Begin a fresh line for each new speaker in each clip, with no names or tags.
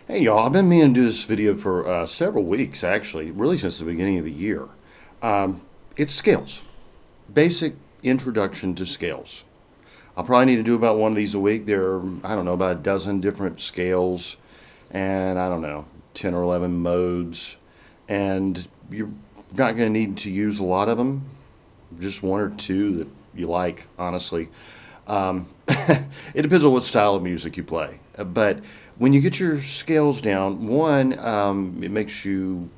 Hey y'all, I've been meaning to do this video for several weeks actually, really since the beginning of the year. It's scales, basic introduction to scales. I'll probably need to do about one of these a week. There are, I don't know, about a dozen different scales and I don't know, 10 or 11 modes. And you're not going to need to use a lot of them, just one or two that you like, honestly. It depends on what style of music you play. But when you get your scales down, one, it gives you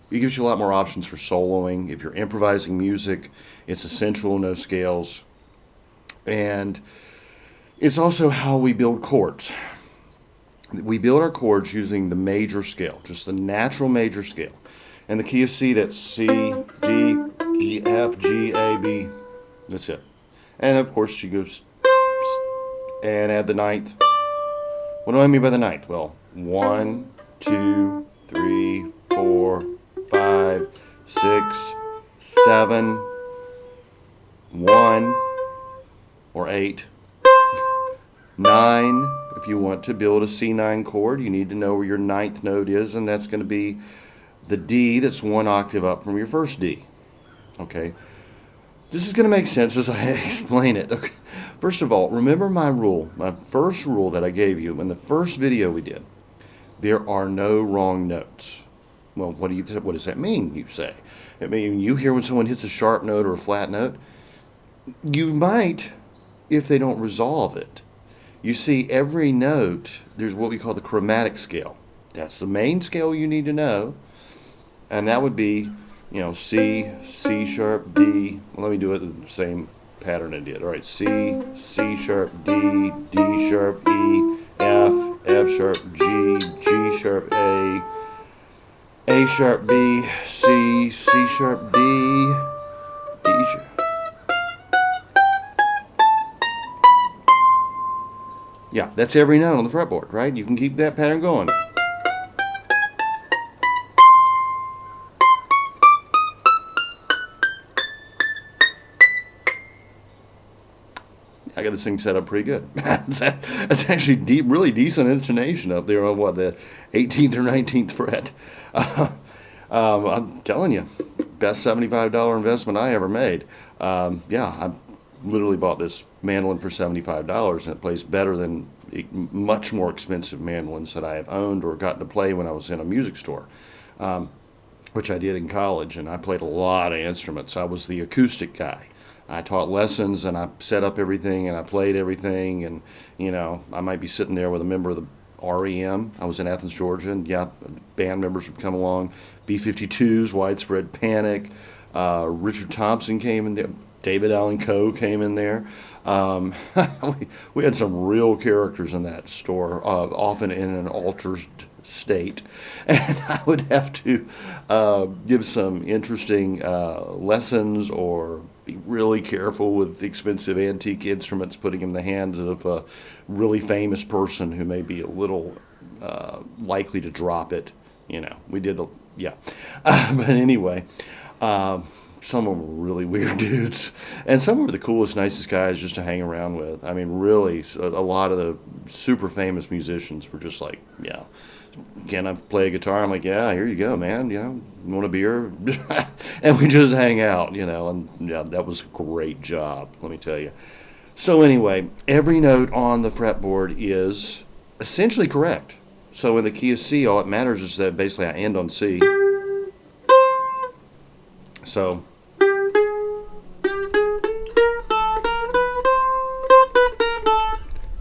a lot more options for soloing. If you're improvising music, it's essential to know scales. And it's also how we build chords. We build our chords using the major scale, just the natural major scale. And the key of C, that's C, D, E, F, G, A, B. That's it. And of course, you go and add the ninth. What do I mean by the ninth? Well, one, two, three, four, five, six, seven, one, or eight, nine. If you want to build a C9 chord, you need to know where your ninth note is, and that's going to be the D that's one octave up from your first D. Okay? This is going to make sense as I explain it. Okay. First of all, remember my first rule that I gave you in the first video we did. There are no wrong notes. Well, what does that mean, you say? I mean, you hear when someone hits a sharp note or a flat note, you might if they don't resolve it. You see, every note, there's what we call the chromatic scale. That's the main scale you need to know, and that would be, C, C sharp, D. Well, let me do it the same pattern I did. All right, C, C sharp, D, D sharp, E, F, F sharp, G, G sharp, A sharp, B, C, C sharp, D, D sharp. Yeah, that's every note on the fretboard, right? You can keep that pattern going. I got this thing set up pretty good. That's actually really decent intonation up there on the 18th or 19th fret. I'm telling you, best $75 investment I ever made. Yeah, I literally bought this mandolin for $75, and it plays better than much more expensive mandolins that I have owned or gotten to play when I was in a music store, which I did in college, and I played a lot of instruments. I was the acoustic guy. I taught lessons and I set up everything and I played everything, and I might be sitting there with a member of the REM. I was in Athens, Georgia, and yeah, band members would come along. B-52s, Widespread Panic, Richard Thompson came in there. David Allen Coe came in there. We had some real characters in that store, often in an altered state, and I would have to give some interesting lessons or be really careful with expensive antique instruments, putting them in the hands of a really famous person who may be a little likely to drop it. We did, yeah. But anyway, some of them were really weird dudes, and some were the coolest, nicest guys just to hang around with. I mean, really, a lot of the super famous musicians were just like, yeah, can I play a guitar? I'm like, yeah, here you go, man. You want a beer? And we just hang out, and yeah, that was a great job, let me tell you. So anyway, every note on the fretboard is essentially correct. So in the key of C, all it matters is that basically I end on C. So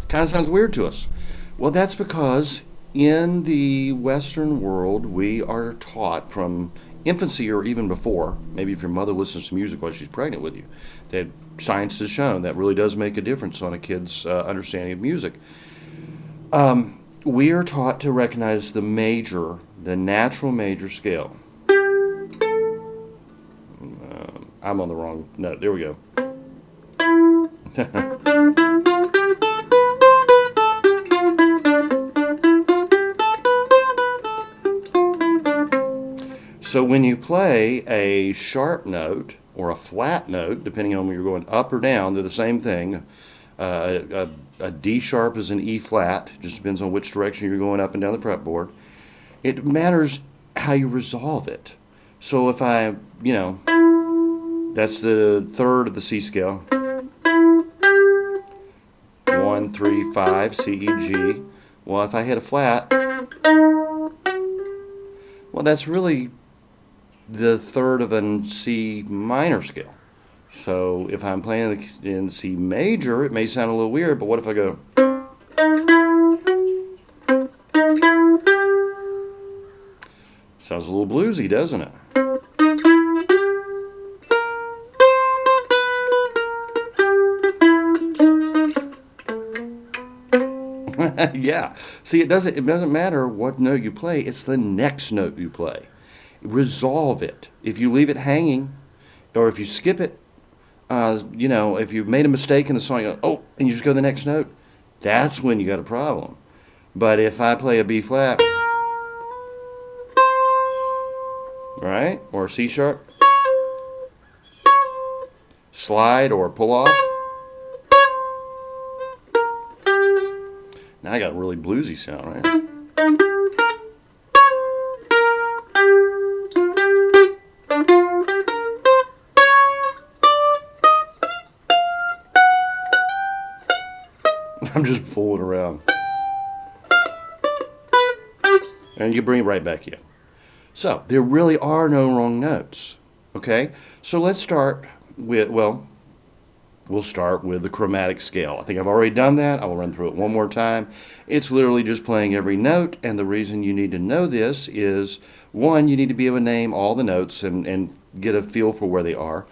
kind of sounds weird to us. Well, that's because in the Western world, we are taught from infancy or even before, maybe if your mother listens to music while she's pregnant with you, that science has shown that really does make a difference on a kid's understanding of music. We are taught to recognize the natural major scale. I'm on the wrong note. There we go. So when you play a sharp note or a flat note, depending on whether you're going up or down, they're the same thing. A D sharp is an E flat. Just depends on which direction you're going up and down the fretboard. It matters how you resolve it. So if I, that's the third of the C scale. 1, 3, 5, C, E, G. Well, if I hit a flat, well, that's really the third of a C minor scale. So if I'm playing in C major, it may sound a little weird, but what if I go? Sounds a little bluesy, doesn't it? Yeah. See, it doesn't matter what note you play, it's the next note you play. Resolve it. If you leave it hanging, or if you skip it, if you made a mistake in the song, you go, oh, and you just go to the next note, that's when you got a problem. But if I play a B flat, right, or a C sharp, slide or pull off, now I got a really bluesy sound, right? I'm just fooling around. And you bring it right back in. So, there really are no wrong notes. Okay? So let's start with, we'll start with the chromatic scale. I think I've already done that. I will run through it one more time. It's literally just playing every note, and the reason you need to know this is, one, you need to be able to name all the notes and get a feel for where they are.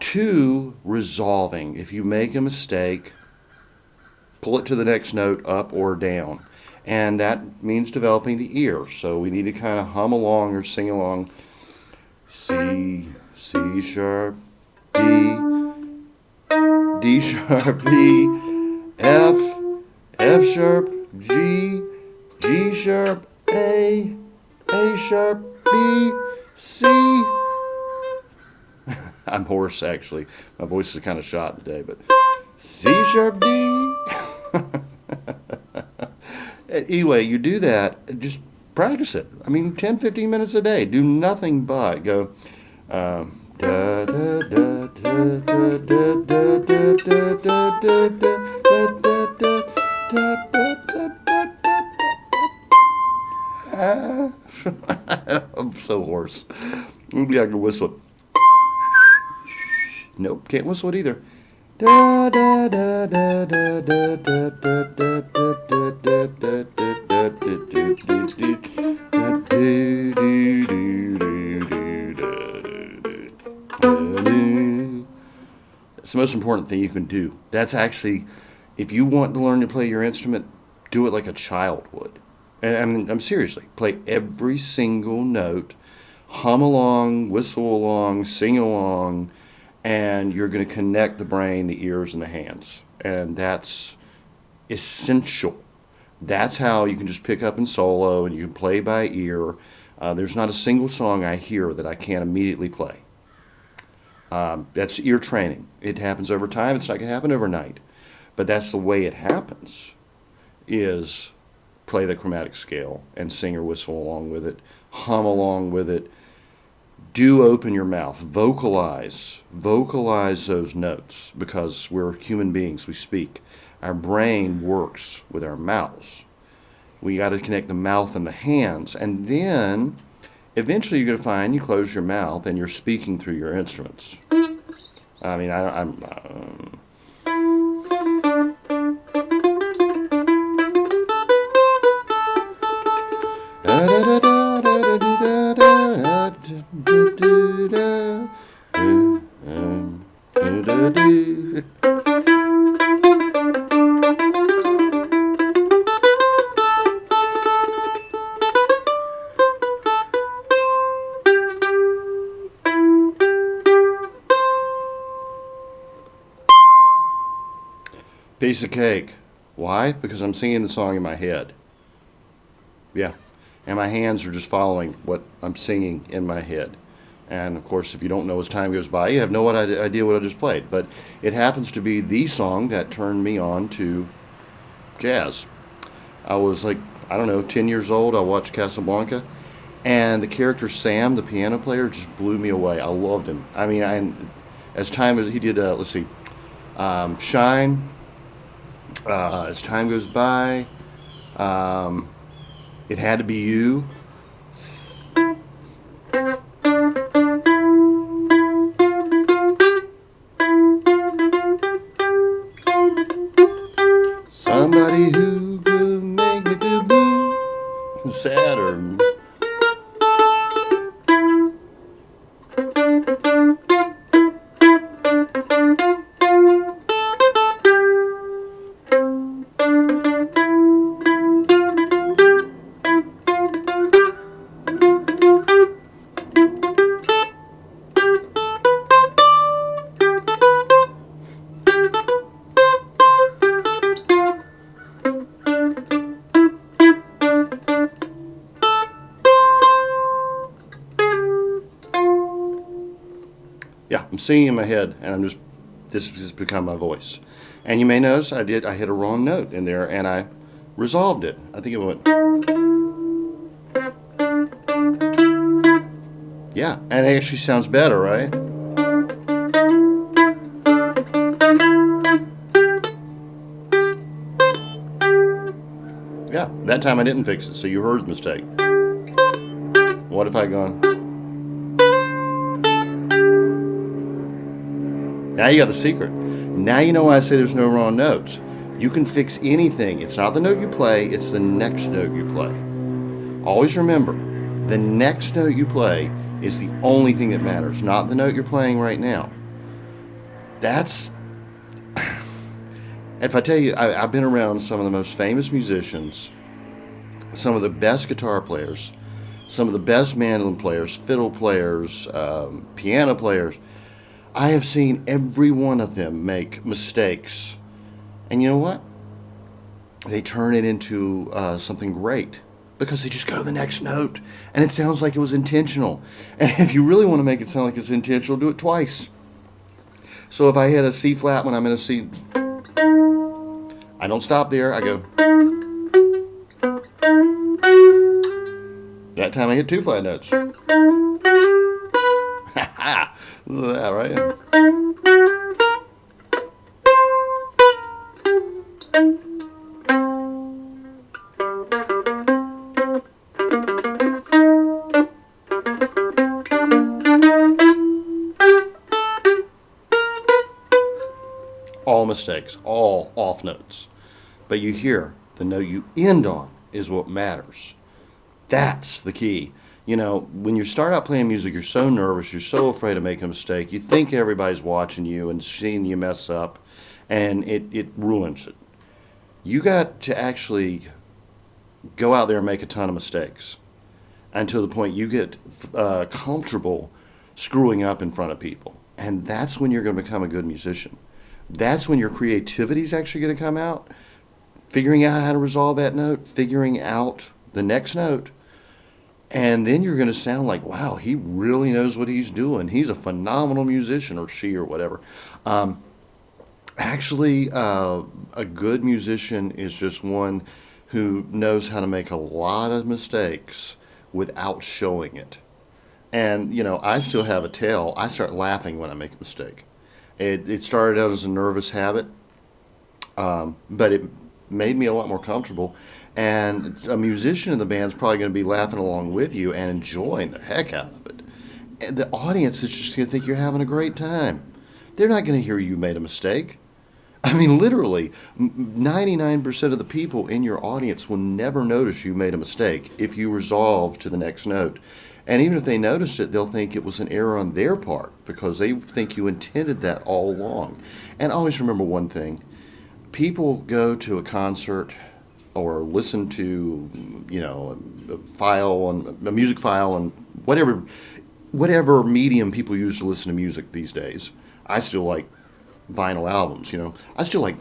Two, resolving. If you make a mistake, pull it to the next note, up or down. And that means developing the ear. So we need to kind of hum along or sing along. C, C sharp, D, D sharp, E, F, F sharp, G, G sharp, A sharp, B, C. I'm hoarse, actually. My voice is kind of shot today, but C sharp, D. Anyway, you do that, just practice it. I mean, 10, 15 minutes a day. Do nothing but go. Da da da da da da da da da. I'm so hoarse. Maybe I can whistle. Nope, can't whistle it either. Da da da da da da da da da da da da. It's the most important thing you can do. That's actually, if you want to learn to play your instrument, do it like a child would. And I'm seriously, play every single note, hum along, whistle along, sing along, and you're going to connect the brain, the ears, and the hands. And that's essential. That's how you can just pick up and solo, and you can play by ear. There's not a single song I hear that I can't immediately play. That's ear training. It happens over time. It's not going to happen overnight. But that's the way it happens, is play the chromatic scale and sing or whistle along with it, hum along with it. Do open your mouth. Vocalize those notes, because we're human beings. We speak. Our brain works with our mouths. We got to connect the mouth and the hands, and then eventually you're going to find you close your mouth and you're speaking through your instruments. I mean, I'm piece of cake. Why? Because I'm singing the song in my head. Yeah. And my hands are just following what I'm singing in my head. And of course, if you don't know as time goes by, you have no idea what I just played. But it happens to be the song that turned me on to jazz. I was like, I don't know, 10 years old, I watched Casablanca. And the character Sam, the piano player, just blew me away. I loved him. I mean, as time as he did, let's see, Shine. As time goes by, um, it had to be you. Somebody who could make me feel blue, sad, or yeah, I'm singing in my head, and this has become my voice. And you may notice I hit a wrong note in there, and I resolved it. I think it went, yeah, and it actually sounds better, right? Yeah, that time I didn't fix it, so you heard the mistake. What if I gone? Now you got the secret. Now you know why I say there's no wrong notes. You can fix anything. It's not the note you play, it's the next note you play. Always remember, the next note you play is the only thing that matters, not the note you're playing right now. That's, if I tell you, I've been around some of the most famous musicians, some of the best guitar players, some of the best mandolin players, fiddle players, piano players. I have seen every one of them make mistakes. And you know what? They turn it into something great because they just go to the next note and it sounds like it was intentional. And if you really want to make it sound like it's intentional, do it twice. So if I hit a C flat when I'm in a C, I don't stop there. I go. That time I hit two flat notes. Ha ha! That, right? All mistakes, all off notes. But you hear the note you end on is what matters. That's the key. You know, when you start out playing music, you're so nervous, you're so afraid to make a mistake. You think everybody's watching you and seeing you mess up, and it ruins it. You got to actually go out there and make a ton of mistakes until the point you get comfortable screwing up in front of people. And that's when you're going to become a good musician. That's when your creativity is actually going to come out. Figuring out how to resolve that note, figuring out the next note, and then you're going to sound like, wow, he really knows what he's doing. He's a phenomenal musician, or she, or whatever. Actually, a good musician is just one who knows how to make a lot of mistakes without showing it. And, you know, I still have a tale. I start laughing when I make a mistake. It started out as a nervous habit, but it made me a lot more comfortable. And a musician in the band is probably going to be laughing along with you and enjoying the heck out of it. And the audience is just going to think you're having a great time. They're not going to hear you made a mistake. I mean, literally, 99% of the people in your audience will never notice you made a mistake if you resolve to the next note. And even if they notice it, they'll think it was an error on their part because they think you intended that all along. And always remember one thing. People go to a concert or listen to, you know, a music file on whatever medium people use to listen to music these days. I still like vinyl albums, you know. I still like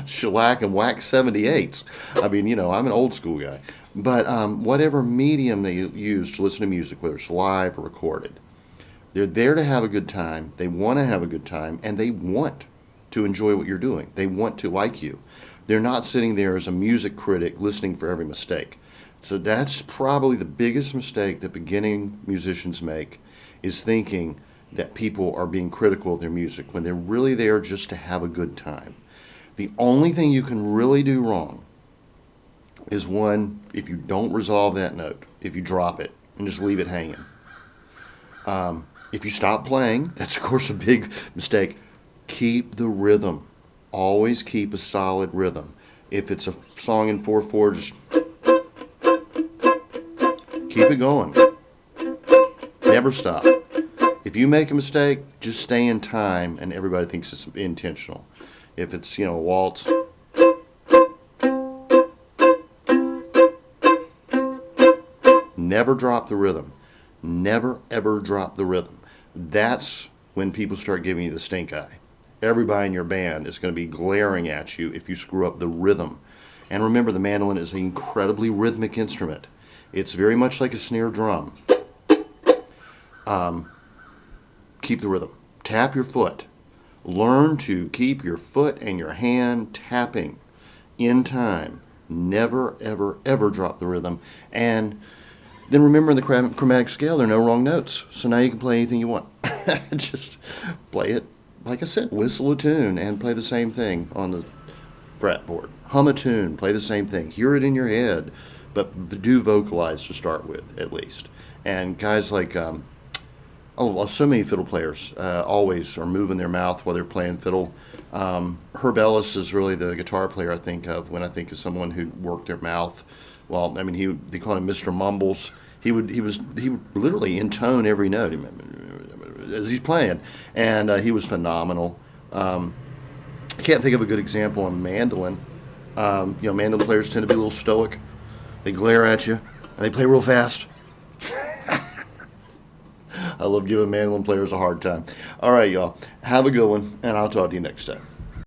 shellac and wax 78s. I mean, you know, I'm an old school guy. But whatever medium they use to listen to music, whether it's live or recorded, they're there to have a good time. They want to have a good time, and they want to enjoy what you're doing. They want to like you. They're not sitting there as a music critic listening for every mistake. So that's probably the biggest mistake that beginning musicians make, is thinking that people are being critical of their music when they're really there just to have a good time. The only thing you can really do wrong is, one, if you don't resolve that note, if you drop it and just leave it hanging. If you stop playing, that's of course a big mistake. Keep the rhythm. Always keep a solid rhythm. If it's a song in 4/4, just keep it going. Never stop. If you make a mistake, just stay in time and everybody thinks it's intentional. If it's, a waltz, never drop the rhythm. Never, ever drop the rhythm. That's when people start giving you the stink eye. Everybody in your band is going to be glaring at you if you screw up the rhythm. And remember, the mandolin is an incredibly rhythmic instrument. It's very much like a snare drum. Keep the rhythm. Tap your foot. Learn to keep your foot and your hand tapping in time. Never, ever, ever drop the rhythm. And then remember, in the chromatic scale, there are no wrong notes. So now you can play anything you want. Just play it, like I said, whistle a tune and play the same thing on the fretboard. Hum a tune, play the same thing. Hear it in your head, but do vocalize to start with, at least. And guys like, so many fiddle players always are moving their mouth while they're playing fiddle. Herb Ellis is really the guitar player I think of when I think of someone who worked their mouth. Well, I mean, they called him Mr. Mumbles. He would literally intone every note as he's playing, and he was phenomenal. I can't think of a good example on mandolin. Mandolin players tend to be a little stoic. They glare at you, and they play real fast. I love giving mandolin players a hard time. All right, y'all. Have a good one, and I'll talk to you next time.